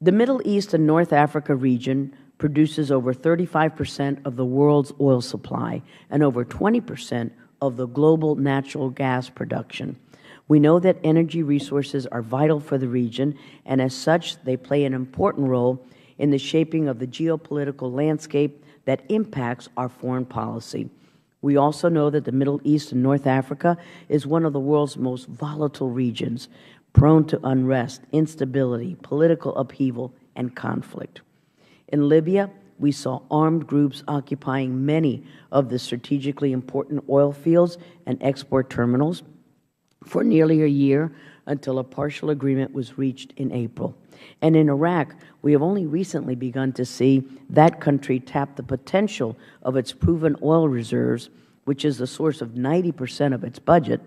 The Middle East and North Africa region produces over 35% of the world's oil supply and over 20% of the global natural gas production. We know that energy resources are vital for the region, and as such, they play an important role in the shaping of the geopolitical landscape that impacts our foreign policy. We also know that the Middle East and North Africa is one of the world's most volatile regions, prone to unrest, instability, political upheaval, and conflict. In Libya, we saw armed groups occupying many of the strategically important oil fields and export terminals for nearly a year until a partial agreement was reached in April. And in Iraq, we have only recently begun to see that country tap the potential of its proven oil reserves, which is the source of 90% of its budget.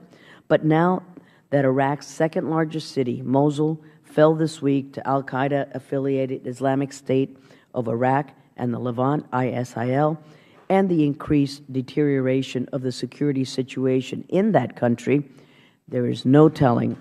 But now that Iraq's second largest city, Mosul, fell this week to al-Qaeda-affiliated Islamic State of Iraq and the Levant, ISIL, and the increased deterioration of the security situation in that country, there is no telling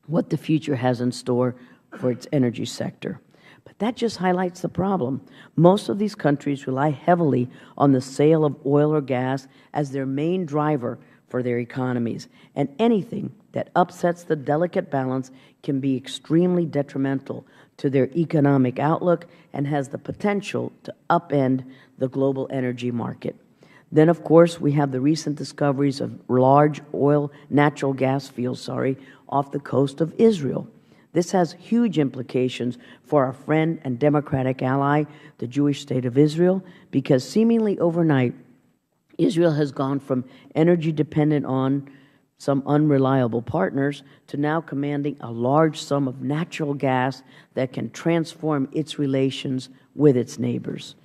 what the future has in store for its energy sector. But that just highlights the problem. Most of these countries rely heavily on the sale of oil or gas as their main driver for their economies, and anything that upsets the delicate balance can be extremely detrimental to their economic outlook and has the potential to upend the global energy market. Then, of course, we have the recent discoveries of large natural gas fields, off the coast of Israel. This has huge implications for our friend and democratic ally, the Jewish state of Israel, because seemingly overnight, Israel has gone from energy dependent on some unreliable partners to now commanding a large sum of natural gas that can transform its relations with its neighbors.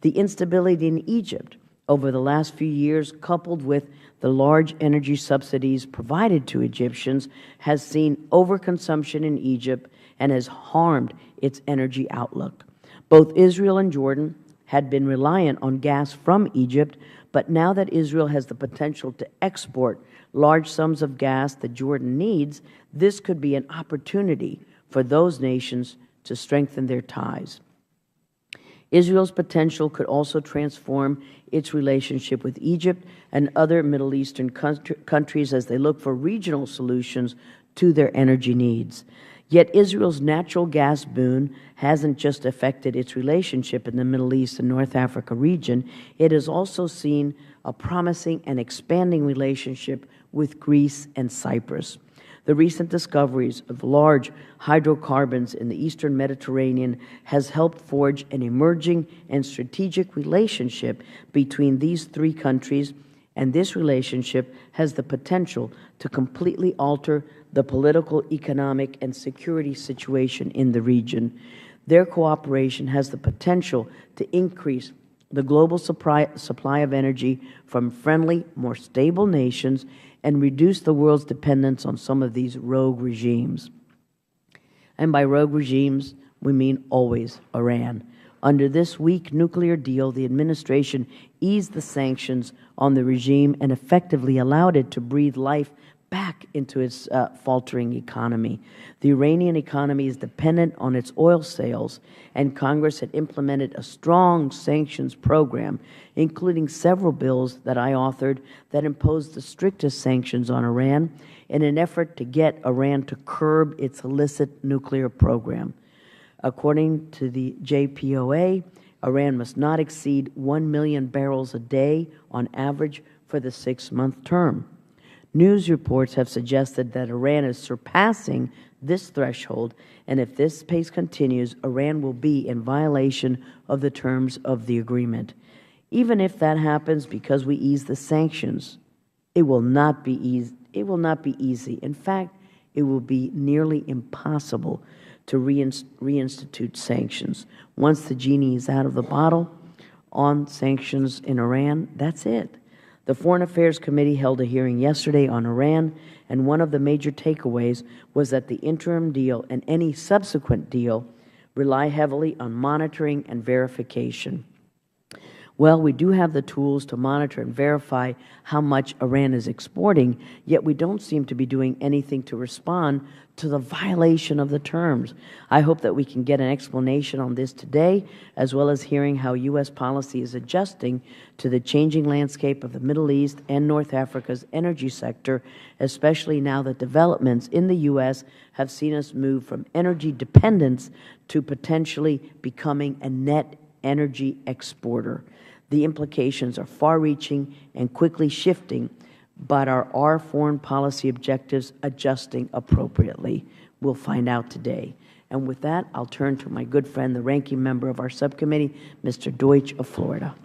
The instability in Egypt over the last few years, coupled with the large energy subsidies provided to Egyptians, has seen overconsumption in Egypt and has harmed its energy outlook. Both Israel and Jordan had been reliant on gas from Egypt, but now that Israel has the potential to export large sums of gas that Jordan needs, this could be an opportunity for those nations to strengthen their ties. Israel's potential could also transform its relationship with Egypt and other Middle Eastern countries as they look for regional solutions to their energy needs. Yet Israel's natural gas boon hasn't just affected its relationship in the Middle East and North Africa region, it has also seen a promising and expanding relationship with Greece and Cyprus. The recent discoveries of large hydrocarbons in the Eastern Mediterranean has helped forge an emerging and strategic relationship between these three countries, and this relationship has the potential to completely alter the political, economic, and security situation in the region. Their cooperation has the potential to increase the global supply of energy from friendly, more stable nations and reduce the world's dependence on some of these rogue regimes. And by rogue regimes, we mean always Iran. Under this weak nuclear deal, the administration eased the sanctions on the regime and effectively allowed it to breathe life back into its faltering economy. The Iranian economy is dependent on its oil sales, and Congress had implemented a strong sanctions program, including several bills that I authored that imposed the strictest sanctions on Iran in an effort to get Iran to curb its illicit nuclear program. According to the JPOA, Iran must not exceed 1 million barrels a day on average for the 6-month term. News reports have suggested that Iran is surpassing this threshold, and if this pace continues, Iran will be in violation of the terms of the agreement. Even if that happens because we ease the sanctions, it will not be easy. In fact, it will be nearly impossible to reinstitute sanctions. Once the genie is out of the bottle on sanctions in Iran, that's it. The Foreign Affairs Committee held a hearing yesterday on Iran, and one of the major takeaways was that the interim deal and any subsequent deal rely heavily on monitoring and verification. Well, we do have the tools to monitor and verify how much Iran is exporting, yet we don't seem to be doing anything to respond to the violation of the terms. I hope that we can get an explanation on this today, as well as hearing how U.S. policy is adjusting to the changing landscape of the Middle East and North Africa's energy sector, especially now that developments in the U.S. have seen us move from energy dependence to potentially becoming a net energy exporter. The implications are far-reaching and quickly shifting, but are our foreign policy objectives adjusting appropriately? We'll find out today. And with that, I'll turn to my good friend, the ranking member of our subcommittee, Mr. Deutsch of Florida.